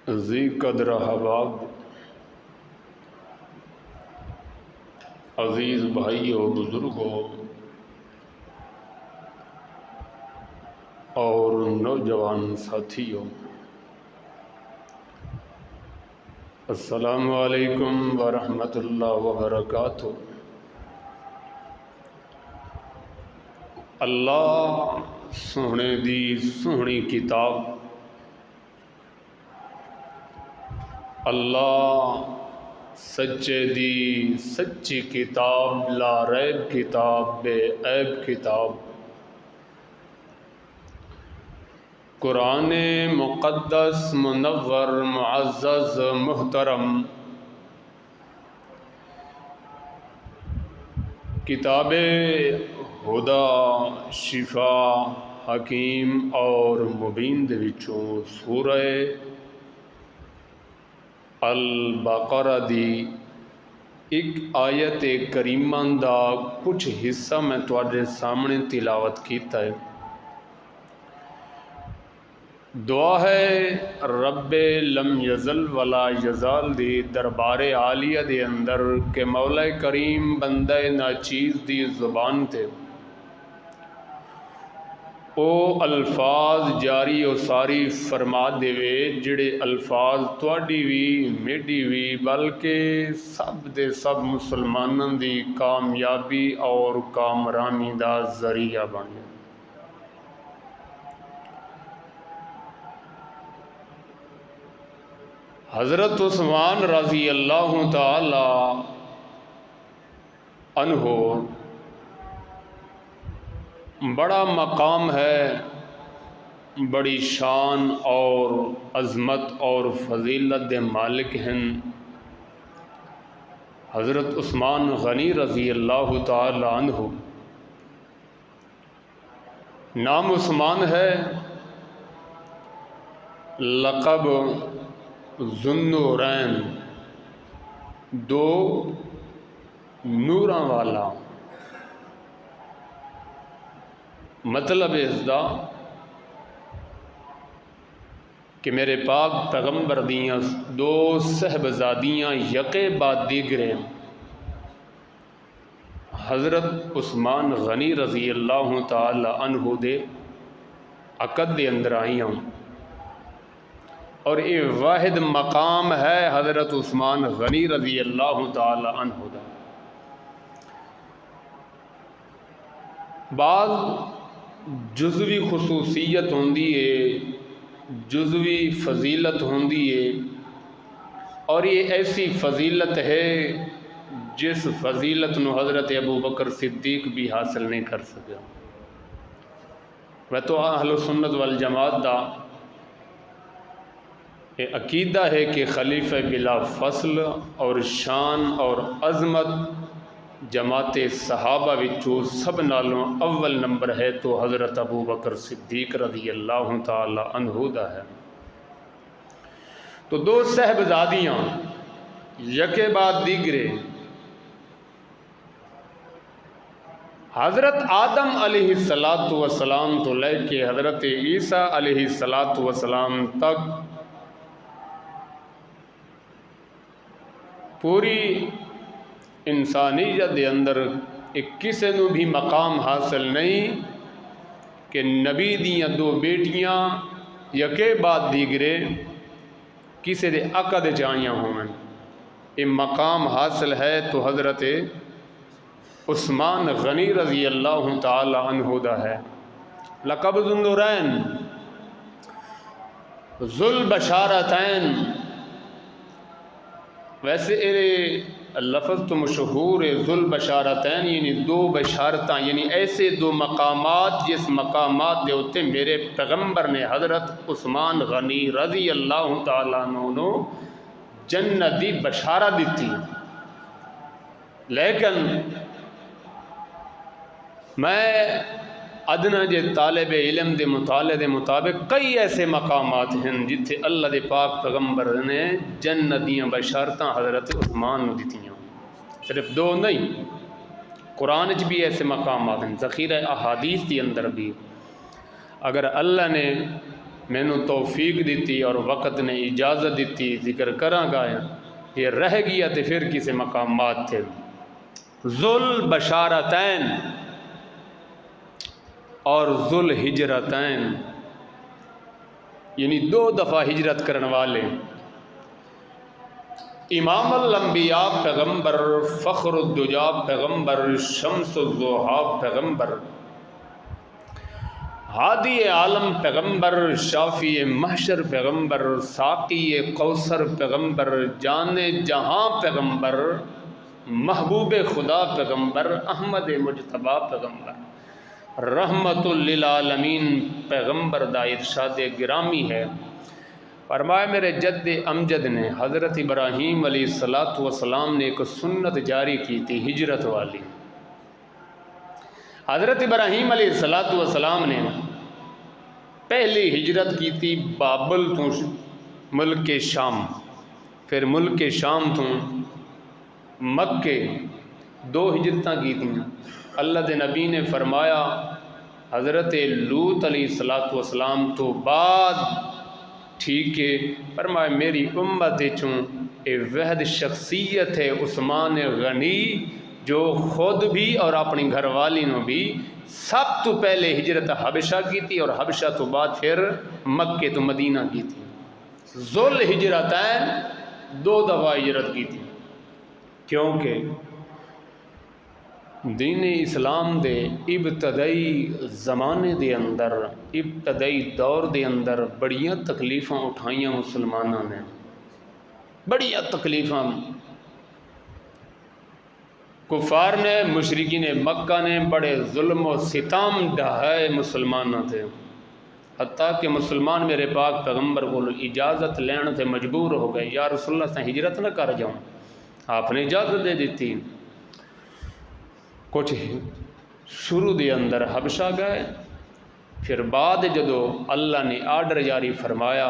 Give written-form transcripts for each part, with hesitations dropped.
ذی قدر احباب، عزیز بھائیو، بزرگوں اور نوجوان ساتھیوں، السلام علیکم ورحمۃ اللہ وبرکاتہ۔ اللہ سونے دی سونی کتاب، اللہ سچے دی سچی کتاب، لا ریب کتاب، بے عیب کتاب، قرآن مقدس منور معزز محترم، کتاب ہدا شفا حکیم اور مبین دے وچوں سورہ البقرہ دی ایک آیت کریمہ دا کچھ حصہ میں تواڈے سامنے تلاوت کیتا ہے۔ دعا ہے رب لم یزل ولا یزال دی دربار عالیہ دے اندر کہ مولا کریم بندہ ناچیز دی زبان تے او الفاظ جاری و ساری فرما دے جڑے الفاظ تواڈی وی میڈی وی بلکہ سب دے سب مسلمانوں دی کامیابی اور کامرانی دا ذریعہ بن جائے۔ حضرت عثمان رضی اللہ تعالی عنہ بڑا مقام ہے، بڑی شان اور عظمت اور فضیلت دے مالک ہیں۔ حضرت عثمان غنی رضی اللہ تعالی عنہ، نام عثمان ہے، لقب ذوالنورین، دو نوراں والا، مطلب اس دا کہ میرے پاک پیغمبر دیاں دو صحبزادیاں یکے بعد دیگرے حضرت عثمان غنی رضی اللہ تعالی عنہ دے عقد دے اندر آئیاں، اور یہ واحد مقام ہے حضرت عثمان غنی رضی اللہ تعالی عنہ دا۔ بعض جزوی خصوصیت ہوندی ہے، جزوی فضیلت ہوندی ہے، اور یہ ایسی فضیلت ہے جس فضیلت نو حضرت ابو بکر صدیق بھی حاصل نہیں کر سکیا۔ وہ تو اہل سنت والجماعت دا یہ عقیدہ ہے کہ خلیفہ بلا فصل اور شان اور عظمت جماعت صحابہ وچوں سب نالوں اول نمبر ہے تو حضرت ابو بکر صدیق رضی اللہ تعالی عنہ دا ہے۔ تو دو صحبزادیاں یکے بعد دیگرے حضرت آدم علیہ السلام تو لے کے حضرت عیسیٰ علیہ السلام تک پوری انسانیت دے اندر ایک کسے نو بھی مقام حاصل نہیں کہ نبی دیاں دو بیٹیاں یکے بعد دیگرے کسے دے عقد جائیاں ہوئیں۔ یہ مقام حاصل ہے تو حضرت عثمان غنی رضی اللہ تعالی عنہ دا ہے۔ لقب ذوالنورین، ذوالبشارتین، ویسے لفظ تو مشہور ہے ذوالبشارتین، یعنی دو بشارتاں، یعنی ایسے دو مقامات جس مقامات دے ہوتے میرے پیغمبر نے حضرت عثمان غنی رضی اللہ تعالیٰ عنہ جنت دی بشارت دیتی۔ لیکن میں ادنا جے طالب علم دے مطالعے دے مطابق کئی ایسے مقامات ہیں جتھے اللہ دے پاک پیغمبر نے جنت دیاں بشارتاں حضرت عثمان نو دتیاں، صرف دو نہیں، قرآن وچ بھی ایسے مقامات ہیں، ذخیرہ احادیث دی اندر بھی۔ اگر اللہ نے مینو توفیق دیتی اور وقت نے اجازت دیتی ذکر کراں گا، یہ رہ گیا تو پھر کسی مقامات تھے۔ ذل بشارتین اور ذل ہجرتین، یعنی 2 دفعہ ہجرت کرنے والے، امام الانبیاء پیغمبر، فخر الدجا پیغمبر، شمس الضحیٰ پیغمبر، ہادی عالم پیغمبر، شافی محشر پیغمبر، ساقی کوثر پیغمبر، جان جہاں پیغمبر، محبوب خدا پیغمبر، احمد مجتبیٰ پیغمبر، رحمت للعالمین پیغمبر دا ارشاد گرامی ہے۔ فرمایا میرے جد امجد نے حضرت ابراہیم علیہ السلام نے ایک سنت جاری کی تھی ہجرت والی۔ حضرت ابراہیم علیہ السلام نے پہلی ہجرت کی تھی بابل تو ملک شام، پھر ملک شام تو مکے، 2 ہجرتاں کی تھیں۔ اللہ دے نبی نے فرمایا حضرت لوط علیہ السلام تو بعد ٹھیک ہے، فرمایا میری امت چوں اے وحد شخصیت ہے عثمان غنی جو خود بھی اور اپنی گھر والی نو بھی سب تو پہلے ہجرت حبشہ کی تھی، اور حبشہ تو بعد پھر مکے تو مدینہ کی تھی۔ ذل ہجرتین 2 دفعہ ہجرت کی تھی، کیونکہ دین اسلام دے ابتدائی زمانے دے اندر، ابتدائی دور دے اندر بڑیاں تکلیفاں اٹھائیاں مسلمانوں نے، بڑیاں تکلیفاں کفار نے، مشرکین مکہ نے بڑے ظلم و ستم ڈھائے مسلمانوں تھے، حتیٰ کہ مسلمان میرے پاک پیغمبر کو اجازت لینے سے مجبور ہو گئے، یا رسول اللہ سے ہجرت نہ کر جاؤں، آپ نے اجازت دے دیتی۔ کچھ شروع دے اندر حبشہ گئے، پھر بعد جدو اللہ نے آرڈر جاری فرمایا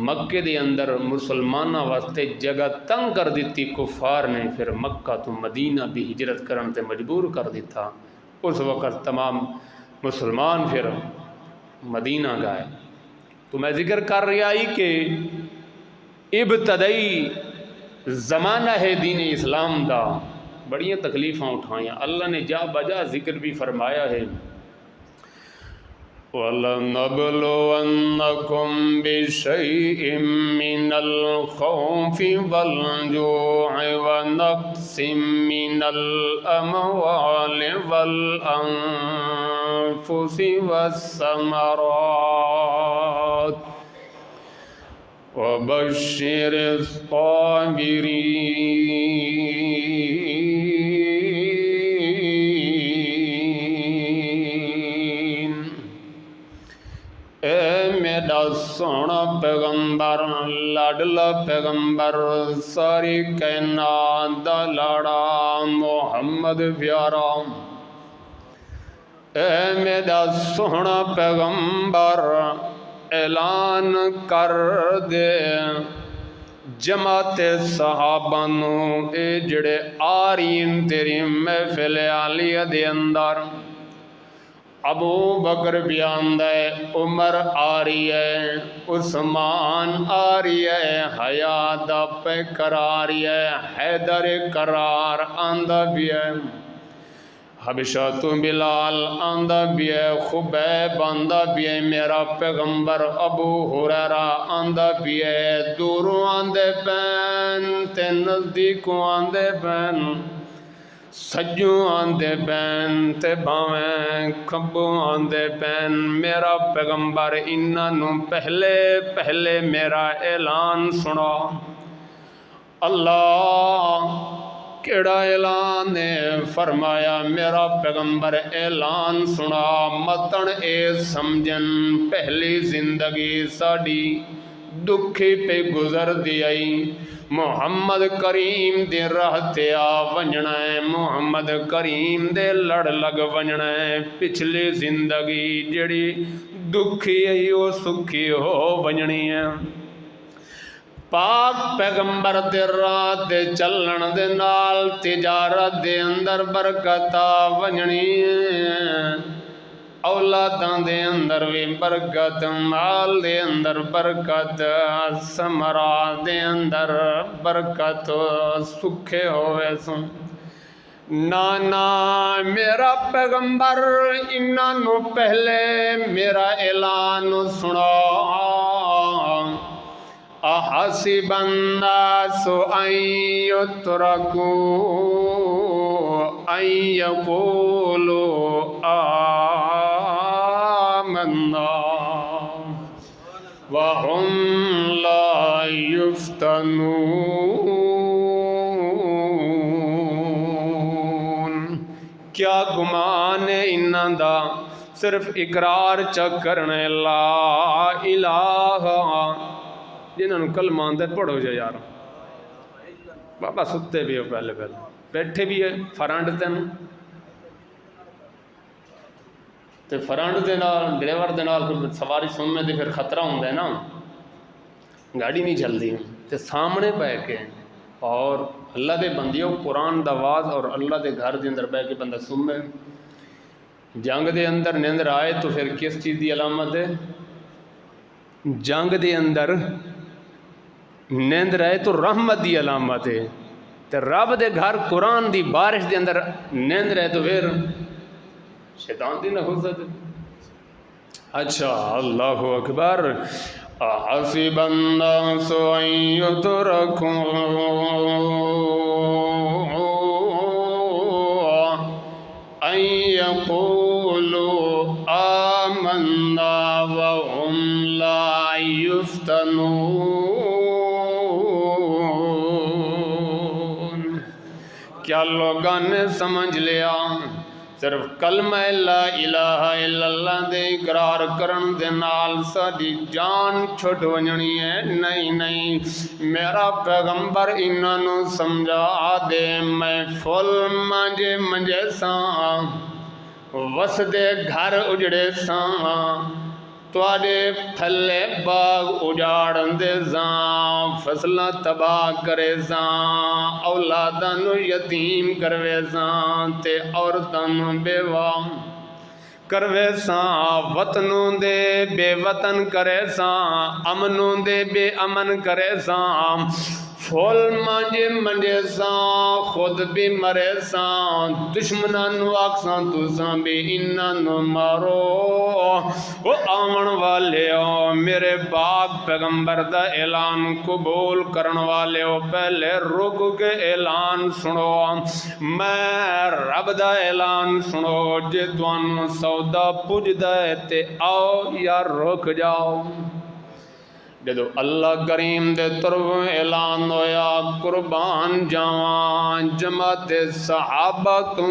مکے دے اندر مسلمانہ واسطے جگہ تنگ کر دیتی کفار نے، پھر مکہ تو مدینہ بھی ہجرت کرنے تے مجبور کر دیتا۔ اس وقت تمام مسلمان پھر مدینہ گئے۔ تو میں ذکر کر رہا ہی کہ ابتدائی زمانہ ہے دین اسلام دا، بڑیاں تکلیفاں اٹھائیاں، اللہ نے جا بجا ذکر بھی فرمایا ہے۔ وَلَنَبْلُوَنَّكُمْ بِشَيْءٍ مِّنَ الْخَوْفِ وَالْجُوعِ وَنَقْصٍ مِّنَ الْأَمْوَالِ وَالْأَنفُسِ وَالثَّمَرَاتِ وَبَشِّرِ الصَّابِرِينَ۔ اے میرا سونا پیغمبر، لاڈلا پیغمبر، ساری کائنات دا لاڑا محمد پیارا، اے میرا سونا پیغمبر اعلان کر دے جماعت صحابہ نو، اے جڑے آ رہی ہیں تیری محفل عالیہ دے اندر، ابو بکر بھی آندا ہے، عمر آ رہی ہے، عثمان آ رہی ہے، حیات پہ قرار ہے، حیدر قرار آندا بھی ہے، حبشہ تو بلال آندا بھی ہے، خبیب آندا بھی ہے، میرا پیغمبر ابو ہریرہ آندا بھی ہے، دوروں آندے پین تے نزدیکوں آندے پین، سجوں آندے پین تے باویں کھبوں آندے پین، میرا پیغمبر انہاں پہلے پہلے میرا اعلان سنا۔ اللہ کیڑا اعلان نے فرمایا میرا پیغمبر اعلان سنا، متن اے سمجھن پہلی زندگی ساڑی دکھی پہ گزر دی آئی، محمد کریم دے راہ تے آ ونجنا ہے، محمد کریم دے لڑ لگ ونجنا ہے، پچھلی زندگی جڑی دکھی ہے وہ سکھی ہو ونجنی ہے، پاک پیغمبر دے راہ دے چلن دے نال تجارت دے اندر برکت آ ونجنی ہے، اولاداں دے اندر بھی برکت، مال دے اندر برکت، ثمرات دے اندر برکت، سکھے ہوئے سن۔ نانا میرا پیغمبر انہوں پہلے میرا اعلان سنا، احسب الناس ان یترکوا ان یقولوا آمنا وهم لا یفتنون۔ کیا گمان ہے انہاں دا صرف اقرار چا کرنے لا الہ، جنہوں نے کلمہ آندے پڑھو جا یار بابا ستے بھی ہو، پہلے بیٹھے بھی ہے فرانڈ تین تے فرانڈ دے نال ڈرائیور دے نال سواری سننے دے پھر خطرہ ہوندہ ہے نا، گاڑی نہیں چلدی تے سامنے بے کے اور اللہ دے بندیوں قرآن دا آواز اور اللہ دے گھر دے اندر بے کے بندہ سننے، جنگ دے اندر نیندر آئے تو پھر کس چیز دی علامت ہے؟ جنگ دے اندر نیند رہے تو رحمت دی علامت ہے، تے رب دے گھر قرآن دی بارش دے اندر نیند رہے تو پھر شیطان دی نحوست۔ اچھا اللہ اکبر۔ احسب الناس ان یترکوا ان یقولوا آمنا وهم لا یفتنون۔ کیا لوگاں نے سمجھ لیا صرف کلمہ لا الہ الا اللہ دے اقرار کرن دے نال ساڈی جان چھٹ ونجنی ہے؟ نہیں نہیں، میرا پیغمبر انہاں نوں سمجھا دے میں فل منجے ساں، وسدے گھر اجڑے ساں، تواڈے پھلے باغ اجاڑ دے زاں، فصلہ تباہ کرے زاں، اولاداں نو یتیم کروے زاں تے عورتاں نو بیوہ کروے ساں، وطنوں دے بے وطن کرے ساں، امنوں دے بے امن کرے ساں، پھول منجے ساں، خود بھی مرے ساں، دشمناں نو آکساں تساں بھی انہاں نو مارو۔ او آمن والے ہو، میرے باپ پیغمبر دا اعلان قبول کرن والے ہو، پہلے رک کے اعلان سنو، میں رب دا اعلان سنو، جے توانوں سودا پجدا ہے تے آؤ یا رک جاؤ۔ جدو اللہ کریم دے طرف اعلان ہویا قربان جاواں جماعت صحابہ تو،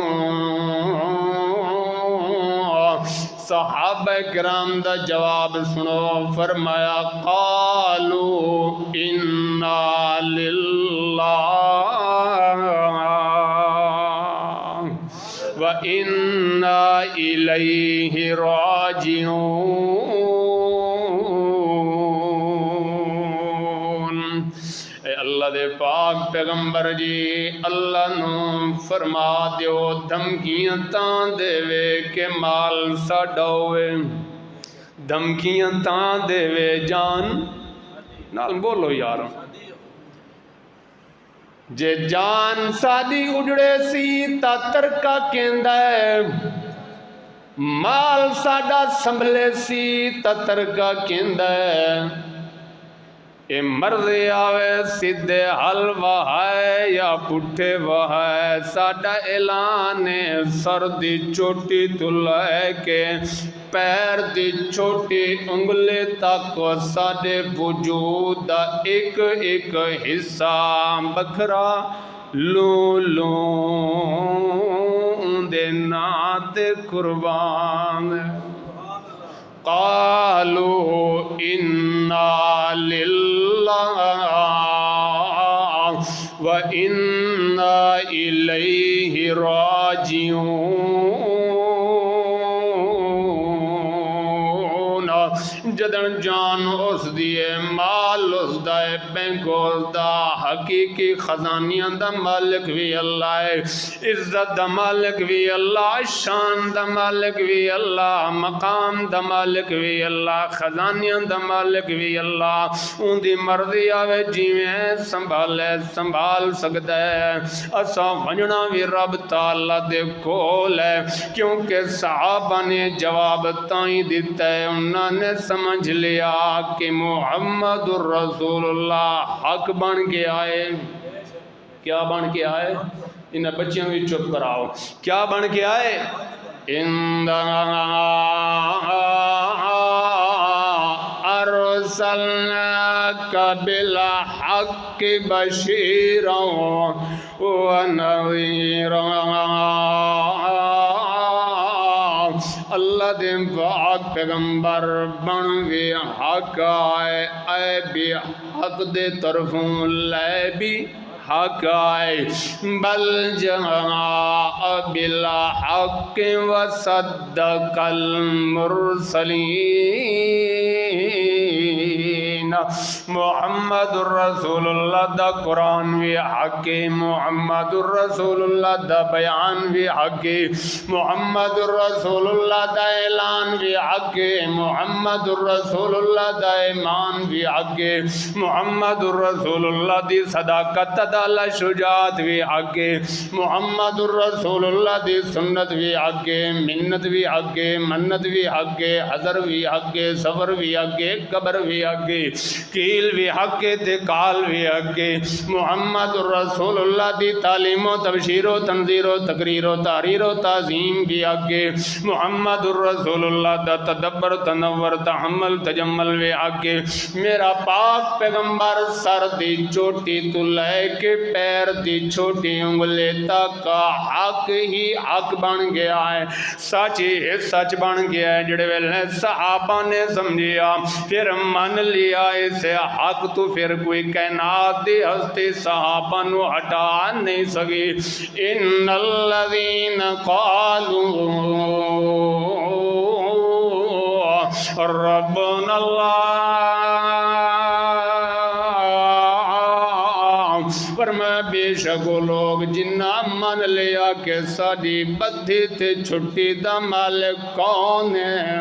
صحابہ کرام دا جواب سنو، فرمایا قالوا انا للہ و انا الیہ راجعون۔ اے اللہ دے پاک پیغمبر جی، اللہ نو فرما دیو دھمکیاں تاں دے وے کہ مال ساڈا ہوئے، دھمکیاں تاں دے وے جان نال بولو یار، جے جان ساڈی اجڑے سی تا ترکا کیندا ہے، مال ساڈا سنبھلے سی تا ترکا کیندا ہے، اے مرضی آوے سیدھے حل وہائے یا پٹھے وہائے، ساڈا اعلان ہے سر دی چوٹی تو لے کے پیر دی چھوٹی انگلی تک ساڈے وجود دا ایک ایک حصہ بکھرا لوں دے نات قربان۔ قالوا انا للہ و انا الیہ راجعون۔ جدن جان اس دیے مال اس دائے بینک اس دا حقیقی خزانیاں دا مالک بھی اللہ ہے عزت دا مالک بھی اللہ شان دا مالک بھی اللہ مقام دا مالک بھی اللہ خزانیاں دا مالک بھی اللہ ان دی مرضی آوے جیویں سنبھال سکتا ہے اساں ونجنا بھی رب تعالیٰ دے کول ہے کیونکہ صحابہ نے جواب تائیں دیتا ہے انہوں نے سمجھ لیا کہ محمد الرسول اللہ حق بن کے آئے کیا بن کے آئے انہیں بچیاں بھی چپ کراؤ کیا بن کے آئے ارسلناک بالحق بشیرا ونذیرا اللہ دے پاک پیغمبر بن بھی حق آئے اے بھی حق دے طرفوں لے بھی حق آئے بل جاء بالحق وصدق المرسلین محمد الرسول اللہ دا قرآن بھی حق محمد الرسول اللہ دا بیان بھی حق محمد الرسول اللہ دا اعلان بھی حق محمد الرسول اللہ دا ایمان بھی حق محمد الرسول اللہ دی صداقت دا شجاعت بھی حق محمد الرسول اللہ دی سنت بھی حق منت بھی حق منت بھی حق حضر بھی حق صبر بھی حق قبر بھی حق کیل بھی حق تے کال بھی حق محمد الرسول اللہ دی تعلیم و تبشیر و تنذیر و تقریر و تحریر و تعظیم بھی حق محمد الرسول اللہ دا تدبر تنور تحمل تجمل بھی حق میرا پاک پیغمبر سر دی چوٹی تو لے کے پیر دی چھوٹی انگلی تک کا حق ہی حق بن گیا ہے سچ ہی سچ بن گیا ہے جڑے ویلے صحابہ نے سمجھیا پھر من لیا اسے حق تو پھر کوئی کائنات دی ہستی صحابہ نو ہٹا نہیں سکی ان الذین قالوا ربنا اللہ فرمایا بے شک وہ لوگ جنہ من لیا کہ ساڈی بدھی تے چھٹی دا مالک کون ہے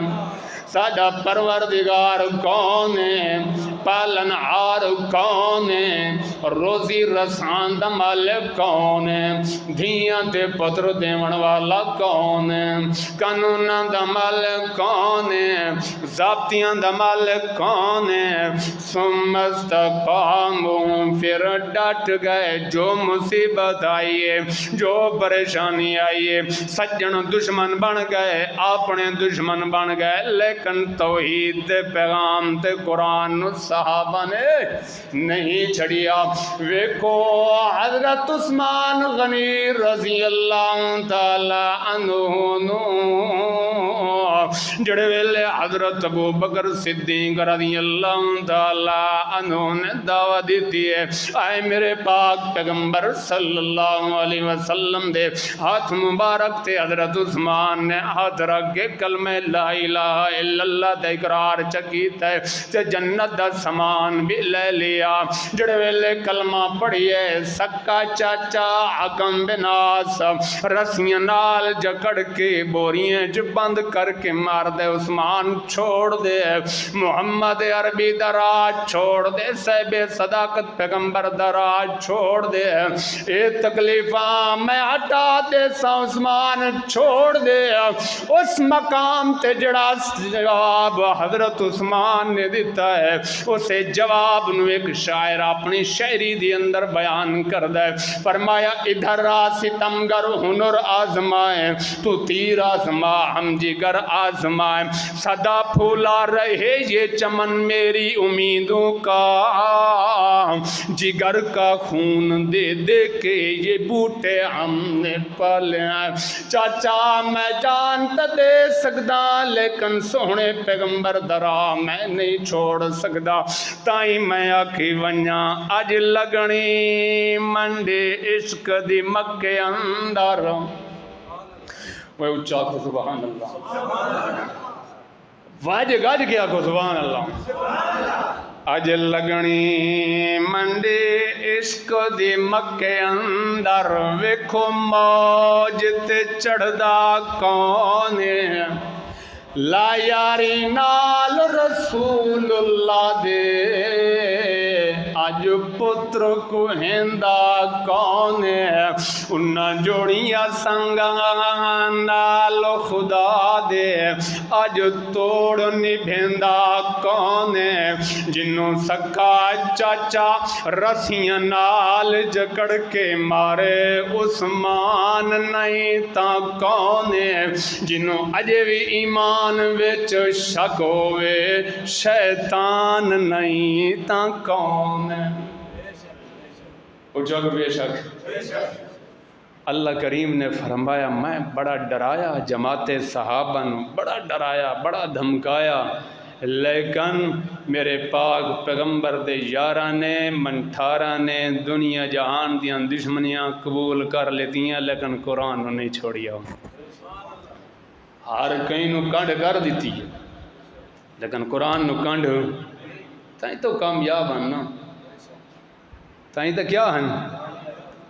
ساڈا پروردگار کون ہے پالن ہار کون ہے روزی رسان دا مالک کون ہے دھیاں تے پتر دیون والا کون ہے قانوناں دا مالک کون ہے ضابطیاں دا مالک کون ہے ثم استقاموا پھر ڈٹ گئے جو مصیبت آئی ہے جو پریشانی آئی ہے سجن دشمن بن گئے اپنے دشمن بن گئے لیکن توحید دے پیغام تے قرآن صحابہ نے نہیں چھڑیا ویکو حضرت عثمان غنی رضی اللہ تعالی عنہ جڑے ویلے حضرت ابو بکر صدیق رضی اللہ تعالی عنہ نے دعویٰ دیتی ہے آئے میرے پاک پیغمبر صلی اللہ علیہ وسلم دے ہاتھ مبارک تے حضرت عثمان نے ہاتھ رکھ کے کلمہ لا الہ الا اللہ دا اقرار چکیتا ہے تے جنت دا سامان بھی لے لیا جڑے ویلے کلمہ پڑھیے سکا چاچا حکم بناس رسیاں نال جکڑ کے بوریاں جو بند کر کے مار دے عثمان چھوڑ دے محمد عربی دراج چھوڑ دے صاحب صداقت پیغمبر دراج چھوڑ دے اے تکلیفاں میں ہٹا دے سا عثمان چھوڑ دے اس مقام تے جڑا جواب حضرت عثمان نے دیتا ہے اسے جواب نو ایک شاعر اپنی شاعری دی اندر بیان کر دے فرمایا ادھر ستمگر ہنر آزمائے تو تیر آزما ہم جگر آزمائے صدا پھولا رہے یہ چمن میری امیدوں کا جگر کا خون دے دے کے یہ بوٹے ہم نے پالے چاچا میں جان تے دے سکدا لیکن سونے پیغمبر درا میں نہیں چھوڑ سکدا تائیں میں آکھی ونیا اج لگنی منڈے عشق دی مکے اندر وہ اچھا کو سبحان اللہ واج گج گیا کو سبحان اللہ اج لگنی منڈی عشق دی مکے اندر ویکھو موج تے چڑھدا کون لا یاری نال رسول اللہ دے اج پتر کو ہندا کون انہاں جوڑیاں سنگاں نال خدا دے اج توڑ نبھیندا کون جنوں سکا چاچا رسیاں نال جکڑ کے مارے عثمان نہیں تاں کون جنوں اجے بھی ایمان وچ شک ہوئے شیطان نہیں تاں کون اچھا کو بے شک اللہ کریم نے فرمایا میں بڑا ڈرایا جماعت صحابہ نو بڑا ڈرایا بڑا دھمکایا لیکن میرے پاک پیغمبر دے یاراں نے منٹھاراں نے دنیا جہان دیاں دشمنیاں قبول کر لیتیاں لیکن قرآن نو نہیں چھوڑیا ہر کہیں نو کنڈ کر دیتی ہے لیکن قرآن نو کنڈ تائیں تو کامیاب ہیں نا تائیں تو کیا ہیں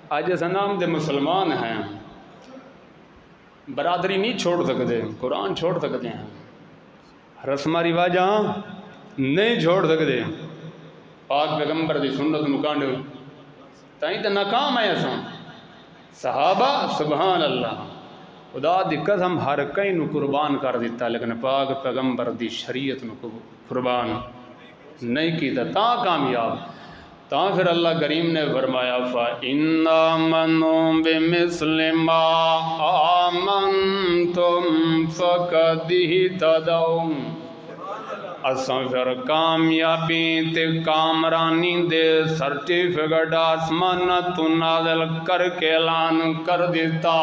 آج ایسا نام دے مسلمان ہیں برادری نہیں چھوڑ سکتے قرآن چھوڑ سکتے ہیں رسمہ رواجاں نہیں چھوڑ سکتے پاک پیغمبر دی سنت نو کنڈ تائیں تو ناکام ہے ایسا صحابہ سبحان اللہ خدا دی قسم ہر کئی نو قربان کر دیتا لیکن پاک پیغمبر دی شریعت نو قربان نہیں کیتا تا کامیاب تا پھر اللہ کریم نے فرمایا فَإِنَّ آمَنُوا بِمِثْلِ مَا آمَنْتُمْ فَقَدِ اهْتَدَوْا اساں پھر کامیابی تے کامرانی دے سرٹیفکیٹ آسمان تو نازل کر کے اعلان کر دیتا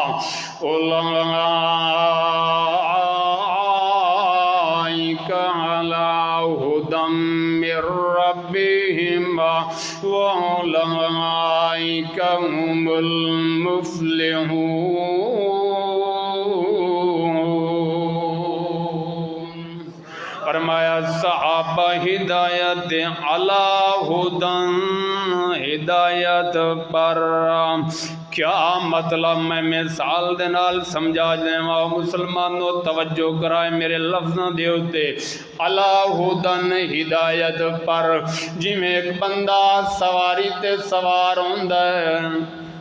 اولئک علی ھدی من ربہم واولئک هم المفلحون فرمایا صحابہ ہدایت علی ھدی ہدایت پر کیا مطلب میں مثال دے نال سمجھا دیں مسلمانوں توجہ کرائے میرے لفظوں دے ہوتے علی ھدی ہدایت پر جی میں ایک بندہ سواری تے سوار ہوندہ ہے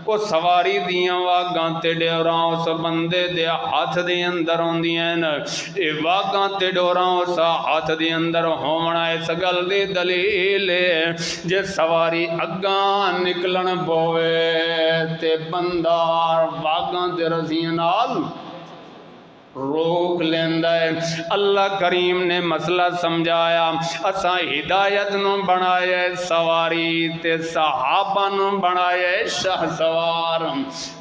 وہ سواری دیاں واگاں تے ڈوراں اس بندے دے ہاتھ دے اندر ہوندیاں اے واگاں تے ڈوراں اس ہاتھ دے اندر ہونا اس گل دی دلیل جے سواری اگاں نکلن پوے تے بندہ واگاں تے رسیاں نال روک لیندہ ہے اللہ کریم نے مسئلہ سمجھایا اساں ہدایت نو بنایا سواری تے صحابہ نو بنایا شاہ سوار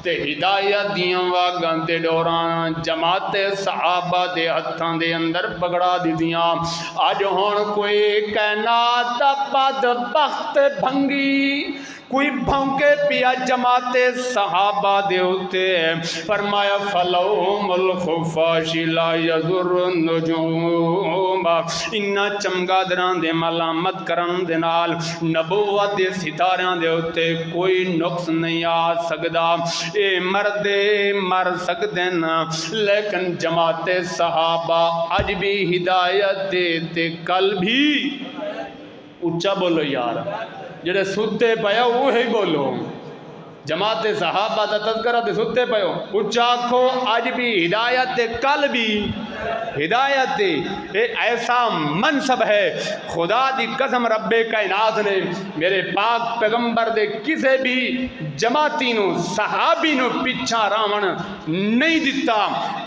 تے ہدایت دیاں واگاں تے ڈوراں جماعت صحابہ دے ہتھاں دے اندر پکڑا دیاں آج ہون کوئی کائنات بدبخت بھنگی کوئی بھونکے پیا جماعت صحابہ دے ہوتے فرمایا فلوم الخفاش لا یذر النجوم انہا چمگادران دے ملامت کرن دے نال نبوت دے ستاریاں دے ہوتے کوئی نقص نہیں آ سکدا اے مردے مر سکتے نا لیکن جماعت صحابہ آج بھی ہدایت تے کل بھی اچھا بولو یار جڑے ستے پیا وہی بولو جماعت صحابہ دا تذکرہ تے ستے پیو اچھا آکھو آج بھی ہدایت کل بھی ہدایت ایسا منصب ہے خدا دی قسم رب کائنات نے میرے پاک پیغمبر دے کسے بھی جماعتی نو صحابی نو پیچھا راون نہیں دیتا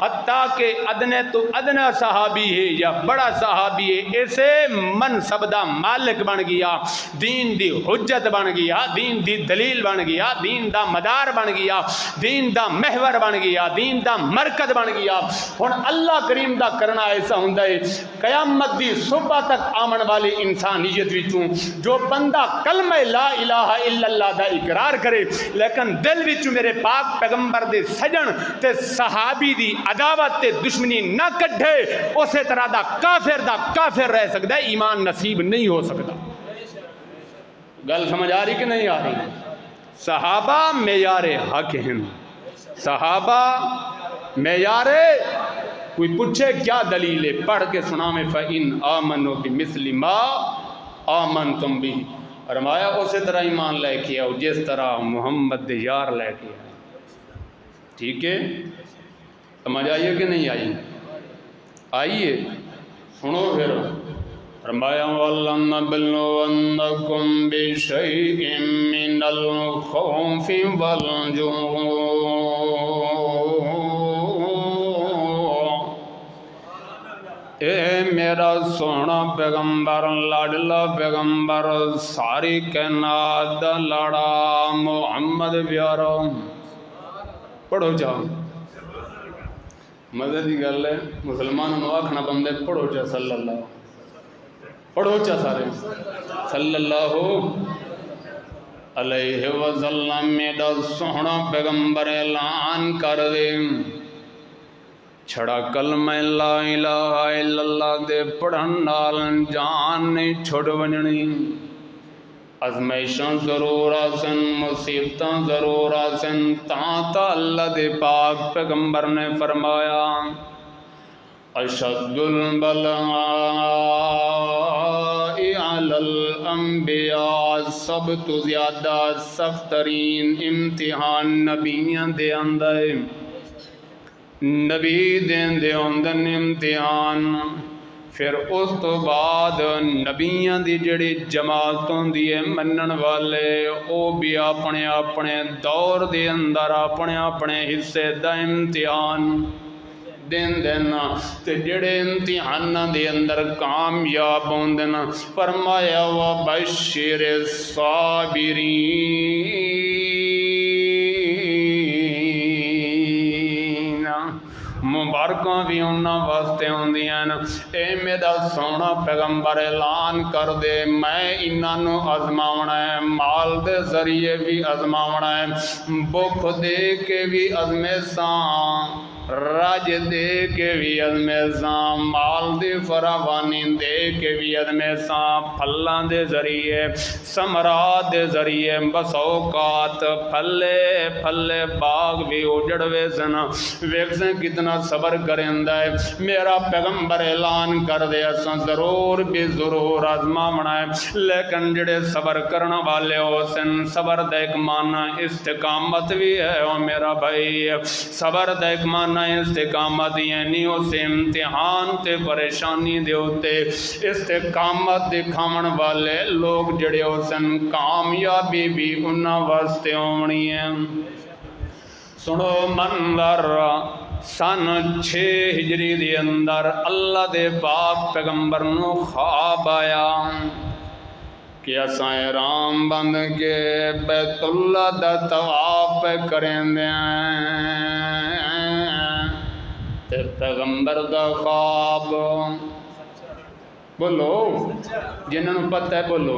حتیٰ کہ ادنے تو ادنا صحابی ہے یا بڑا صحابی ہے ایسے منصب دا مالک بن گیا دین دی حجت بن گیا دین دی دلیل بن گیا دین دین دا مدار بن گیا، دین دا محور بن گیا، دین دا مرکز بن گیا۔ ہن اللہ کریم دا کرنا ایسا ہوندا ہے قیامت دی صبح تک آمن والی انسانیت وچوں جو بندہ کلمہ لا الہ الا اللہ دا اقرار کرے لیکن دل وچوں میرے پاک پیغمبر دے سجن تے صحابی دی عداوت تے دشمنی نہ کڈھے، اسی طرح دا کافر رہ سکتا ہے، ایمان نصیب نہیں ہو سکتا۔ گل سمجھ آ رہی کہ نہیں آ رہی؟ صحابہ معیار حق ہیں، صحابہ معیار، کوئی پوچھے کیا دلیل ہے پڑھ کے سنا میں فَإِنْ آمَنُوا بِمِثْلِ مَا آمَنْتُمْ بِهِ، فرمایا اسی طرح ایمان لے کے آؤ جس طرح محمد یار لے کے آئے۔ ٹھیک ہے، سمجھ آئیے کہ نہیں آئی؟ آئیے سنو پھر، فرمایا وَلَنَبْلُوَنَّكُمْ بِشَيْءٍ مِّنَ الْخَوْفِ وَالْجُوعِ، اے میرا سونا پیغمبر، لاڈلا پیغمبر، ساری کائنات دا لاڑا محمد پیارا، پڑھو جاؤ، مزے دی گل ہے مسلمانوں آکھنا بندے پڑھو چا صلی اللہ، پڑھو چا سارے صلی اللہ علیہ وسلم، میرا سونا پیغمبر اعلان کر دے چھڑا کلمہ لا الہ الا اللہ دے پڑھن نال جان نہیں چھوڑ ونجنی، ازمائشاں ضرور آسن، مصیبتاں ضرور آسن، تا اللہ دے پاک پیغمبر نے فرمایا اشد البلاء علی الانبیاء، سب تو زیادہ سخت ترین امتحان نبیوں دے اندر، نبی دین دے اندر امتحان، پھر اس تو بعد نبیوں دی جڑی جماعتوں دی منن والے او بھی اپنے اپنے دور دے اندر اپنے اپنے حصے دا امتحان دین دینا، تے جڑے امتحاناں دے اندر کامیاب ہوندے نا، فرمایا وبشر الصابرین، مبارکاں بھی انہاں واسطے ہوندیاں نا، اے میرا سونا پیغمبر اعلان کر دے میں انہاں نو آزماونا ہے، مال دے ذریعے بھی آزماونا ہے، بھوک دے کے بھی آزمائشاں، راج دے کے بھی آزمائشاں، مال دی فراوانی دے کے بھی آزمائشاں، پھلاں دے ذریعے، ثمرات دے ذریعے، بس اوقات پھلے باغ بھی اجڑ ویسن، ویکسیں کتنا صبر کرندہ ہے، میرا پیغمبر اعلان کر دے اساں ضرور بھی ضرور آزماونا ہے، لیکن جڑے صبر کرنا والے ہو سن، صبر دا ایک معنی استقامت بھی ہے، او میرا بھائی صبر دا ایک معنی استقامت، یعنی اس امتحان تے پریشانی دے ہوتے استقامت دکھاون والے لوگ جڑے ہو سن، کامیابی بھی انہاں واسطے ہونی ہے۔ سنو منظر سن 6 ہجری دے اندر اللہ دے پاک پیغمبر نو خواب آیا کہ اساں احرام بند کے بیت اللہ دا طواف پہ کریں دے تے پیغمبر دا خواب، بولو جنہوں پتہ ہے بولو،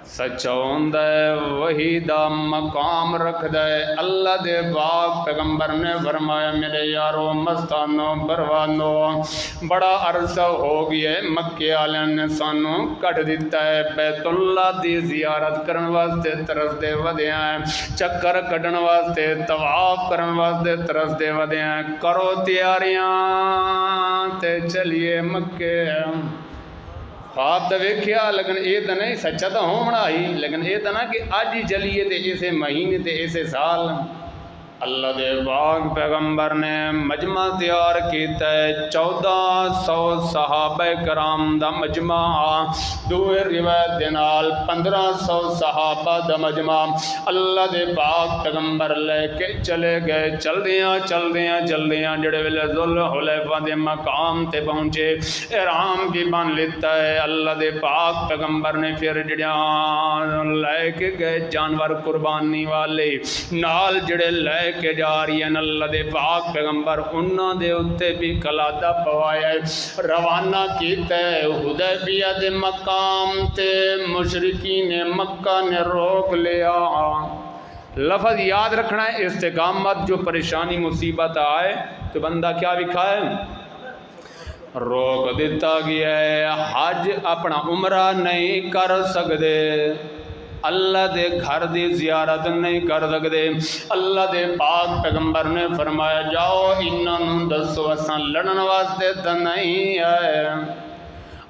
سچا ہوندہ ہے وہی دا مقام رکھ دے۔ اللہ دے پاک پیغمبر نے فرمایا میرے یارو مستانو بروانو، بڑا عرصہ ہو گیا ہے مکے والوں نے سانو کٹ دیتا ہے، بیت اللہ دی زیارت کرن واسطے طرف دے ودیاں ہیں، چکر کٹن واسطے طواف کرن واسطے طرف دے ودیاں ہیں، کرو تیاریاں تے چلیے مکے۔ خواب تو ویکھیا لیکن یہ تو نہیں سچا تو ہونا ہی، لیکن یہ تو نہ کہ اج ہی چلیے تے اسے مہینے تے اسے سال، اللہ دے پاک پیغمبر نے مجمع تیار کیتا ہے 1400 صحابہ کرام دا مجمع دوئے روایت دے نال 1500 صحابہ دا مجمع اللہ دے پاک پیغمبر لے کے چلے گئے چلدیاں جڑے ویلے ذل حلیفہ دے مقام تے پہنچے احرام بھی بن لیتا ہے اللہ دے پاک پیغمبر نے پھر جڑیاں لے کے گئے جانور قربانی والے نال جڑے لے کے جا رہی ہیں اللہ دے پاک پیغمبر انہاں دے اتے بھی قلادہ پوایا ہے روانہ کیتا ہے حدیبیہ دے مقام تے مشرکین مکہ نے روک لیا لفظ یاد رکھنا ہے استقامت جو پریشانی مصیبت آئے تو بندہ کیا لکھا ہے روک دیتا گیا ہے حج اپنا عمرہ نہیں کر سکتے اللہ دے گھر دی زیارت نہیں کر سکتے اللہ دے پاک پیغمبر نے فرمایا جاؤ انہاں نوں دسو اساں لڑن واسطے تے نہیں آئے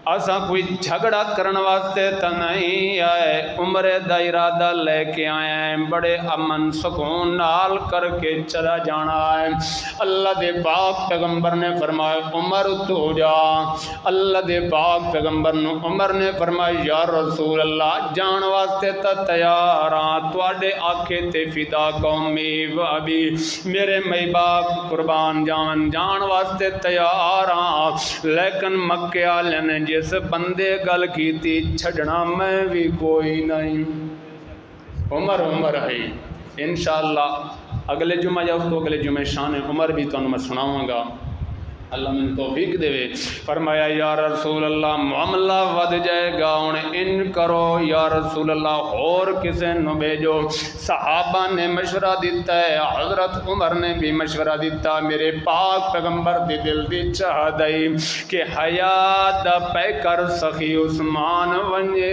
اساں کوئی جھگڑا کرن واسطے تے نہیں آئے عمرے دا ارادہ لے کے آئے ہیں بڑے امن سکون نال کر کے چلا جانا ہے اللہ دے پاک پیغمبر نے فرمایا عمر تو جا اللہ دے پاک پیغمبر نے عمر نے فرمایا یا رسول اللہ جان واسطے تے تیار ہاں تواڈے آکھے تے فدا قومی و ابی میرے مائی باپ قربان جان واسطے تیار ہاں لیکن مکے والے نے جس بندے گل کیتی چھڑنا میں بھی کوئی نہیں عمر ہے انشاءاللہ اگلے جمعہ یا اس تو اگلے جمعہ شان عمر بھی تو میں سناؤں گا اللہ من توفیق دے فرمایا یا رسول اللہ معاملہ ود جائے گا انہیں ان کرو یا رسول اللہ اور کسے نو بھیجو صحابہ نے مشورہ دیتا ہے حضرت عمر نے بھی مشورہ دیتا میرے پاک پیغمبر دی دل دی چاہ دائی کہ حیات دا پے کر سخی عثمان ونجے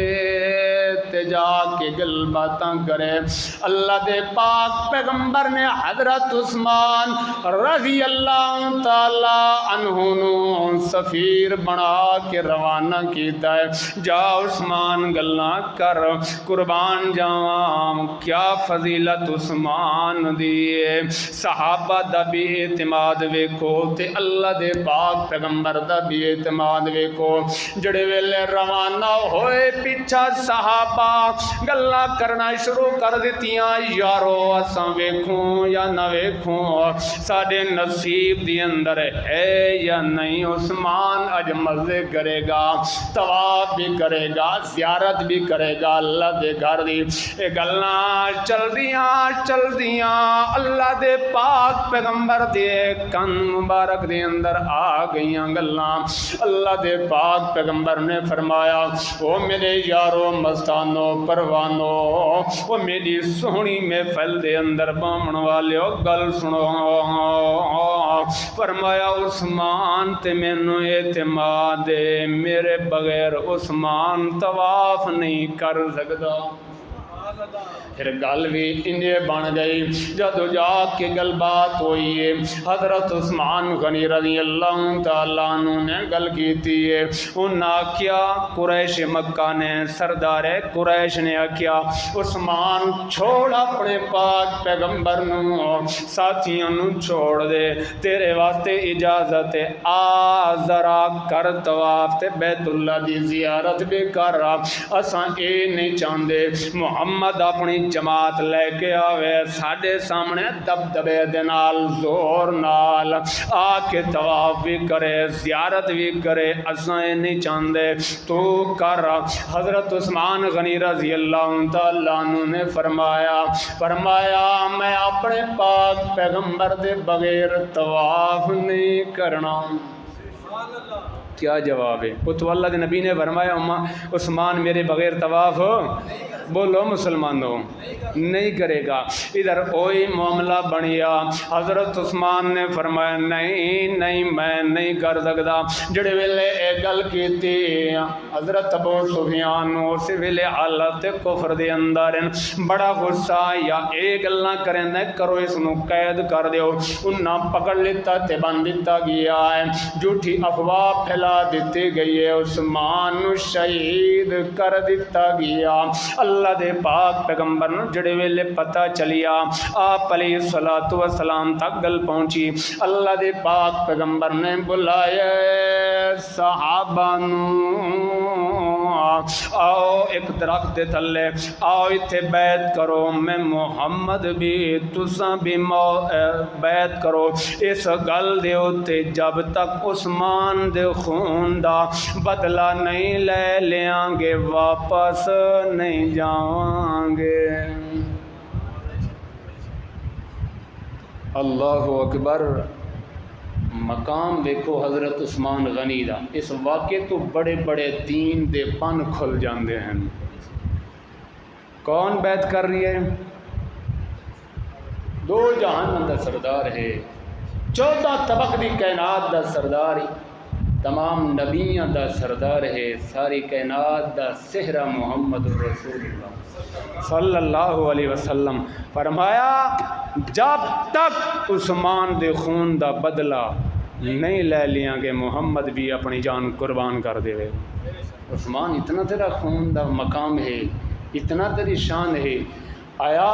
تے جا کے گل باتاں کرے اللہ دے پاک پیغمبر نے حضرت عثمان رضی اللہ تعالی انہوں سفیر بنا کے روانہ کیتا ہے جا عثمان گلاں کر قربان جاواں کیا فضیلت عثمان دیے صحابہ دا بھی اعتماد ویکھو تے اللہ دے پاک پیغمبر دا بھی اعتماد ویکھو جڑے ویلے روانہ ہوئے پیچھا صحابہ گلاں کرنا شروع کر دیتیاں یارو اساں ویکھوں یا نہ ویکھوں ساڈے نصیب دی اندر ہے یا نہیں عثمان اج مزے کرے گا طواف بھی کرے گا زیارت بھی کرے گا اللہ دے گھر دی اے گلاں چل دیاں اللہ دے پاک پیغمبر دے کن مبارک دے اندر آ گئیاں گلاں اللہ دے پاک پیغمبر نے فرمایا او میرے یارو مستانو پروانو او میری سونی محفل دے اندر بامن والیو گل سنو فرمایا عثمان تے مینوں اعتماد ہے میرے بغیر عثمان طواف نہیں کر سکدا پھر گل بھی انجے بن گئی جدو جا کے گل بات ہوئی ہے حضرت عثمان غنی رضی اللہ تعالیٰ عنہ نے گل کیتی ہے انہاں آکھیا قریش مکہ نے سردار قریش نے آکھیا عثمان چھوڑ اپنے پاک پیغمبر نو ساتھیاں نو چھوڑ دے تیرے واسطے اجازت ہے آ ذرا کر طواف تے بیت اللہ دی زیارت بھی کر اساں اے نہیں چاہندے محمد اپنی جماعت لے کے آوے ساڈے سامنے دبدبے دے نال زور نال آ کے طواف بھی کرے زیارت بھی کرے اساں نہیں چاہندے تو کر حضرت عثمان غنی رضی اللہ تعالیٰ عنہ نے فرمایا میں اپنے پاک پیغمبر دے بغیر طواف نہیں کرنا کیا جواب ہے وہ تو اللہ دے نبی نے فرمایا عثمان میرے بغیر طواف بولو مسلمانوں نہیں کرے گا ادھر کوئی معاملہ بنیا حضرت عثمان نے فرمایا نہیں میں نہیں کر سکتا جڑے ویلے اے گل کیتی حضرت ابو سفیان اس ویلے حالت کفر دے اندر بڑا غصہ یا اے گلاں کریں کرو اس نو قید کر دیو انہاں پکڑ لیتا تے بن دیتا گیا ہے جھوٹی افواہ پھیلا دیتی گئی ہے عثمان شہید کر دیتا گیا اللہ اللہ دے پاک پیغمبر نو جڑے ویلے پتہ چلیا آپ علیہ الصلوۃ والسلام تک گل پہنچی، اللہ دے پاک پیغمبر نے بلایا صحابہ نو، آؤ ایک درخت دے تھلے آؤ اتھے بیعت کرو، میں محمد بھی تساں بھی بیعت کرو اس گل دے اوتے جب تک عثمان دے خون دا بدلہ نہیں لے لیاں گے واپس نہیں جاواں گے۔ اللہ اکبر۔ مقام دیکھو حضرت عثمان غنی دا، اس واقعے تو بڑے بڑے دین دے پن کھل جاندے ہیں۔ کون بیعت کر رہی ہے؟ دو جہان دا سردار ہے، 14 طبق دی کائنات دا سردار، تمام نبیاں دا سردار ہے، ساری کائنات دا سہرہ محمد رسول اللہ صلی اللہ علیہ وسلم۔ فرمایا جب تک عثمان دے خون دا بدلہ نہیں لے لیاں گے محمد بھی اپنی جان قربان کر دے۔ عثمان اتنا تیرا خون دا مقام ہے، اتنا تیری شان ہے، آیا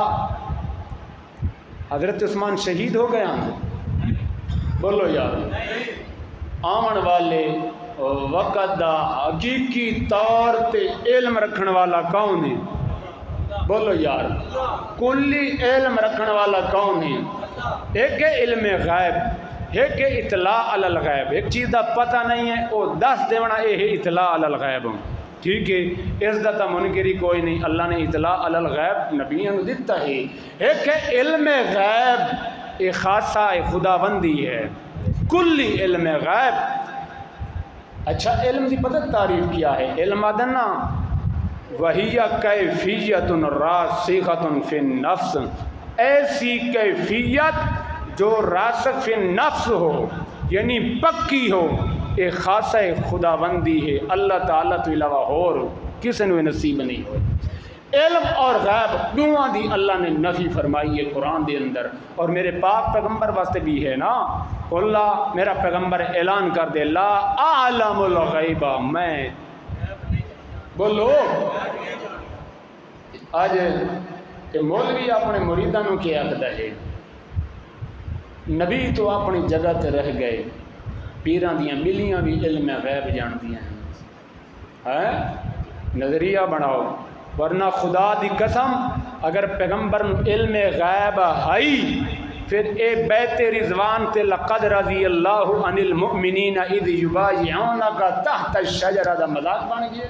حضرت عثمان شہید ہو گیا؟ بولو یار، آمن والے وقت دا حقیقی طور تے علم رکھن والا کون ہے؟ بولو یار، کلی علم رکھن والا کون ہے؟ ایک ہے علم غیب، ایک ہے اطلاع علی الغیب، ایک چیز دا پتہ نہیں ہے وہ دس دیونا یہ ہے اطلاع علی الغیب، ٹھیک ہے، اس دا تا منکری کوئی نہیں، اللہ نے اطلاع علی الغیب نبیوں نے دیتا ہے۔ ایک ہے علم غیب، ایک خاصہ خداوندی ہے، کلی علم غیب۔ اچھا علم دی پتہ تعریف کیا ہے؟ علم آدنا وَهِيَ كَيْفِيَّةٌ رَاسِخَةٌ فِي النَّفْسِ، ایسی کیفیت جو راسخ فی النفس ہو یعنی پکی ہو، ایک خاصہ خداوندی ہے، اللہ تعالیٰ تو علاوہ اور کسی نے نصیب نہیں ہو۔ علم اور غیب دونوں دی اللہ نے نفی فرمائی ہے قرآن دے اندر، اور میرے پاک پیغمبر واسطے بھی ہے نا، اللہ میرا پیغمبر اعلان کر دے لا اعلم الغیب، میں بولو آج کہ مولوی اپنے مریداں نو کیا آکھدا ہے، نبی تو اپنی جگہ تے رہ گئے، پیراں دیاں ملیاں بھی علم غیب جاندیاں ہیں، نظریہ بناؤ، ورنہ خدا دی قسم اگر پیغمبر نو علم غیب ہائی پھر اے بیت رضوان تے لقد رضی اللہ عن المؤمنین اذ یبایعونک تحت الشجرہ دا مذاق بن گیا،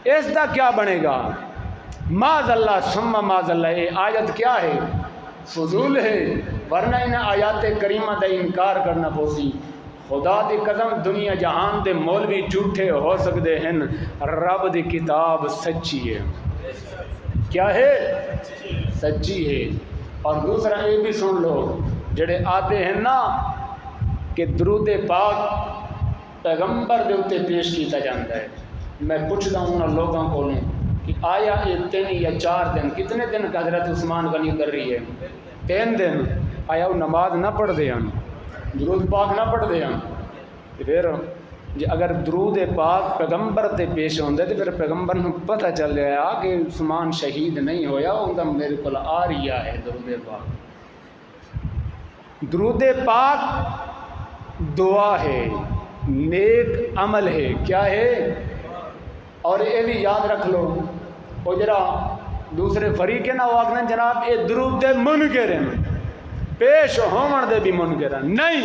اس دا کیا بنے گا؟ معاذ اللہ ثم معاذ اللہ، یہ آیت کیا ہے؟ فضول ہے، ورنہ ان آیات کریمہ دا انکار کرنا پوسی۔ خدا دی قسم دنیا جہان دے مولوی جھوٹے ہو سکتے ہیں، رب دی کتاب سچی ہے۔ کیا ہے؟ سچی ہے۔ اور دوسرا یہ بھی سن لو، جڑے آتے ہیں نا کہ درود پاک پیغمبر دے اتے پیش کیتا جاتا ہے، میں پوچھتا ہوں ان لوگوں کو کہ آیا یہ 3 یا 4 دن، کتنے دن حضرت عثمان غنی کر رہی ہے؟ 3 دن، آیا وہ نماز نہ پڑھ دے ہیں، درود پاک نہ پڑھ دے ہیں؟ پھر اگر درود پاک پیغمبر تے پیش ہوندے تو پھر پیغمبر نو پتہ چل گیا کہ عثمان شہید نہیں ہویا، اوندا میرے کول آ رہی ہے درود پاک۔ درود پاک دعا ہے، نیک عمل ہے، کیا ہے؟ اور یہ بھی یاد رکھ لو، وہ جرا دوسرے فریق ہے نا، وہ آخنا جناب یہ درود دے منکر ہیں، پیش ہون دے بھی منکر ہیں، نہیں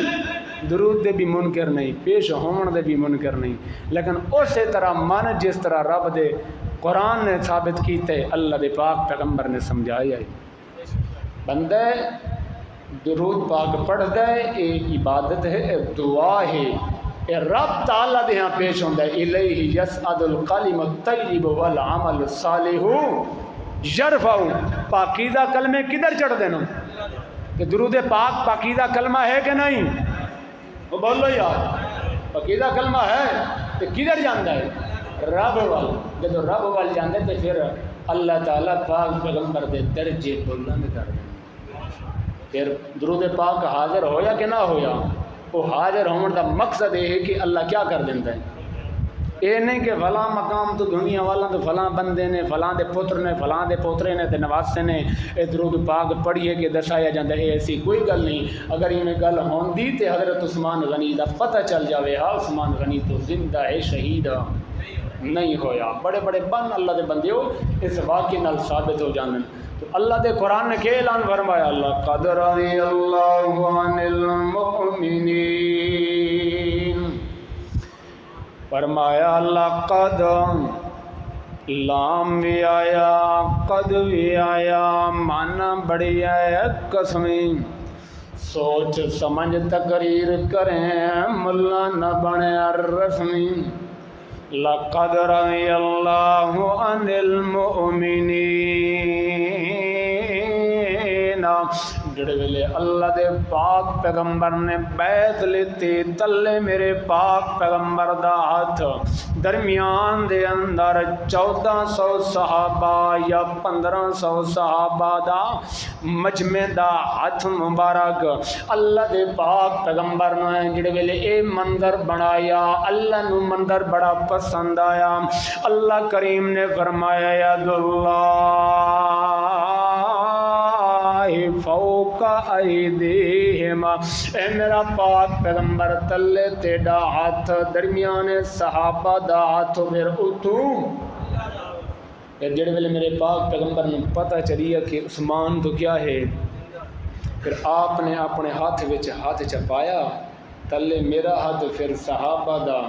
درود دے بھی منکر نہیں، پیش ہون دے بھی منکر نہیں، لیکن اسی طرح من جس طرح رب دے قرآن نے ثابت کیتے اللہ دے پاک پیغمبر نے سمجھایا ہے۔ بندہ درود پاک پڑھ دے، یہ عبادت ہے، یہ دعا ہے، یہ رب تعالیٰ دے ہاں پیش ہوندہ ہے، الیہ یسعد القلم الطیب والعمل الصالح یرفع، پاکیزہ کلمے کدھر چڑھ دینا؟ کہ درود پاک پاکیزہ کلمہ ہے کہ نہیں؟ وہ بولو یار، پاکیزہ کلمہ ہے تو کدھر جاندہ ہے؟ رب وال، جب رب وال جاندے تو پھر اللہ تعالیٰ پاک پیغمبر دے درجے بلند کر دیں۔ پھر درود پاک حاضر ہویا کہ نہ ہویا؟ وہ حاضر ہونے کا مقصد یہ ہے کہ اللہ کیا کر دیتا ہے؟ یہ نہیں کہ فلاں مقام تو دنیا والا تو فلاں بندے نے، فلاں دے پتر نے، فلاں دے پوترے نے تے نواسے نے اے درود پاک پڑھیے کہ دسایا جاتا ہے، ایسی کوئی گل نہیں۔ اگر یہ گل ہوندی تے حضرت عثمان غنی دا پتہ چل جاوے ہاں عثمان غنی تو زندہ ہے، شہید نہیں ہویا۔ بڑے بڑے بن اللہ دے بندے ہو اس واقعے نال ثابت ہو جاندے۔ تو اللہ دے قرآن نے کہ اعلان فرمایا لقد رضی اللہ عن المؤمنین، فرمایا لقد، لام بھی آیا قد بھی آیا، مانا بڑی ہے قسمی، سوچ سمجھ تقریر کریں ملا نہ بنے رسمی۔ لقد رضی اللہ عن المؤمنین، جڑے ویلے اللہ دے پاک پیغمبر نے بیعت لیتی تلے میرے پاک پیغمبر دا ہاتھ، درمیان دے اندر 1400 صحابہ یا 1500 صحابہ دا مجمع دا ہاتھ مبارک اللہ دے پاک پیغمبر نے جڑے ویلے اے منظر بنایا، اللہ نو منظر بڑا پسند آیا۔ اللہ کریم نے فرمایا ید اللہ فوق ایدیہم، اے میرا پاک پیغمبر تلے تیڑا ہاتھ درمیان صحابہ دا ہاتھ پھر اتو۔ پھر جڑے ویلے میرے پاک پیغمبر نے پتہ چلیا کہ عثمان تو کیا ہے، پھر آپ نے اپنے ہاتھ وچ ہاتھ چپایا، تلے میرا ہاتھ پھر صحابہ دا،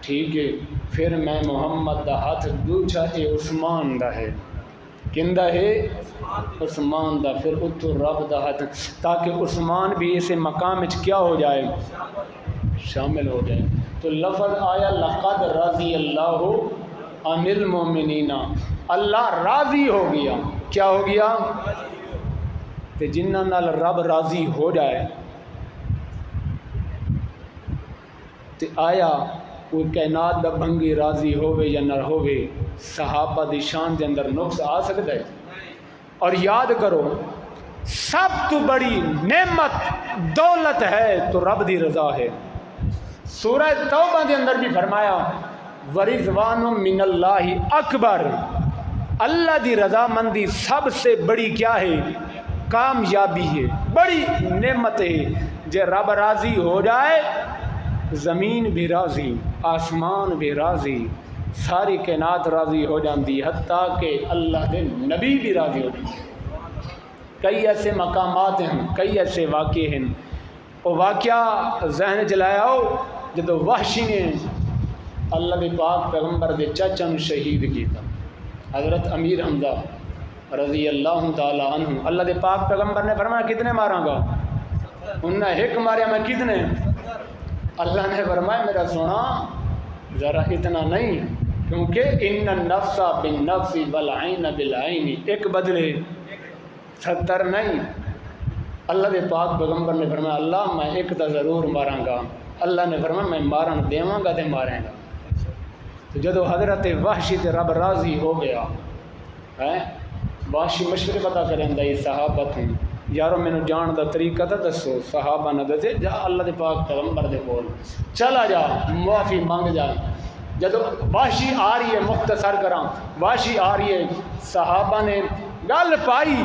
ٹھیک ہے، پھر میں محمد دا ہاتھ دوچا اے عثمان دا ہے، کندہ ہے عثمان دا، پھر اتو رب دا ہاتھ، تاکہ عثمان بھی اسے مقام وچ کیا ہو جائے، شامل ہو جائے۔ تو لفظ آیا لقد رضی اللہ عن المؤمنین، اللہ راضی ہو گیا، کیا ہو گیا؟ تے جنہ نال رب راضی ہو جائے تے آیا کوئی کائنات دا بھنگی راضی ہووے یا نہ ہووے، صحابہ دی شان دے اندر نقص آ سکتا ہے۔ اور یاد کرو سب تو بڑی نعمت دولت ہے تو رب دی رضا ہے۔ سورہ توبہ دے اندر بھی فرمایا ورضوان من اللہ اکبر، اللہ دی رضا مندی سب سے بڑی کیا ہے؟ کامیابی ہے، بڑی نعمت ہے۔ جے رب راضی ہو جائے زمین بھی راضی، آسمان بھی راضی، ساری کائنات راضی ہو جاندی، حتیٰ کہ اللہ دے نبی بھی راضی ہو جاندی۔ کئی ایسے مقامات ہیں، کئی ایسے واقعے ہیں۔ وہ واقعہ ذہن جلایا ہو جدو وحشی نے اللہ دے پاک پیغمبر دے چاچا نو شہید کیتا، حضرت امیر حمزہ رضی اللہ تعالی عنہ۔ اللہ دے پاک پیغمبر نے فرمایا کتنے ماراں گا؟ انہوں نے ایک ماریا، میں کتنے؟ اللہ نے فرمایا میرا سونا ذرا اتنا نہیں، کیونکہ ان النفس بالنفس والعین بالعین، ایک بدلے 70 نہیں۔ اللہ دے پاک پیغمبر نے فرمایا اللہ میں ایک تا ضرور ماراں گا۔ اللہ نے فرمایا میں مارن دیواں گا تے ماریں گا۔ تو جدو حضرت وحشی تے رب راضی ہو گیا ہے، وحشی مشورے پتا کریں دائی صحابہ تھیں، یارو میں نے جان دا طریقہ تھا دسو، صحابہ نے دسے جا اللہ دے پاک پیغمبر دے کول چلا جا معافی مانگ جا۔ جدو وحشی آ رہی ہے، مختصر کراں، وحشی آ رہی ہے، صحابہ نے گل پائی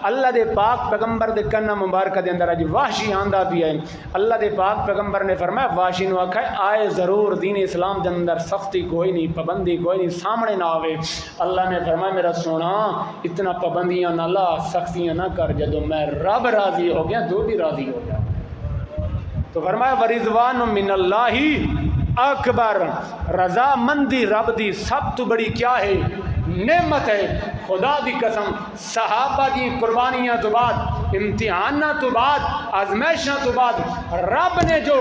اللہ دے پاک پیغمبر دے کنہ مبارکہ دے اندر، اج وحشی آندا بھی ہے۔ اللہ دے پاک پیغمبر نے فرمایا وحشی نو آکھا آئے ضرور دین اسلام دے اندر سختی کوئی نہیں، پابندی کوئی نہیں، سامنے نہ آوے۔ اللہ نے فرمایا میرا سونا اتنا پابندیاں نہ لا، سختیاں نہ کر، جدو میں رب راضی ہو گیا تو بھی راضی ہو جا۔ تو فرمایا ورضوان من اللہ اکبر، رضا مندی رب دی سب تو بڑی کیا ہے؟ نعمت ہے۔ خدا دی قسم صحابہ دی قربانیاں تو بعد، امتحاناں تو بعد، آزمائشاں تو بعد رب نے جو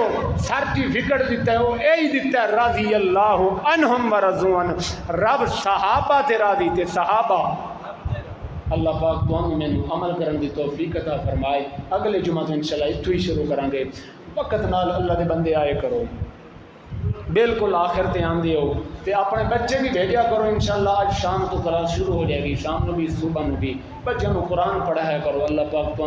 سرٹیفکیٹ دیتا ہے وہ یہی دیتا ہے رضی اللہ عنہم ورضوا عنہ، رب صحابہ تے راضی تے صحابہ۔ اللہ پاک تمہیں میں عمل کرن دی توفیق عطا فرمائے۔ اگلے جمعہ تو انشاءاللہ اتھو ہی شروع کریں گے۔ وقت نال اللہ دے بندے آئے کرو، بالکل آخر تے آندے ہو تے اپنے بچے بھی بھیجا کرو، انشاءاللہ آج شام تو کلاس شروع ہو جائے گی، شام نو بھی صبح نو بھی بچوں کو قرآن پڑھایا کرو۔ اللہ پاک تو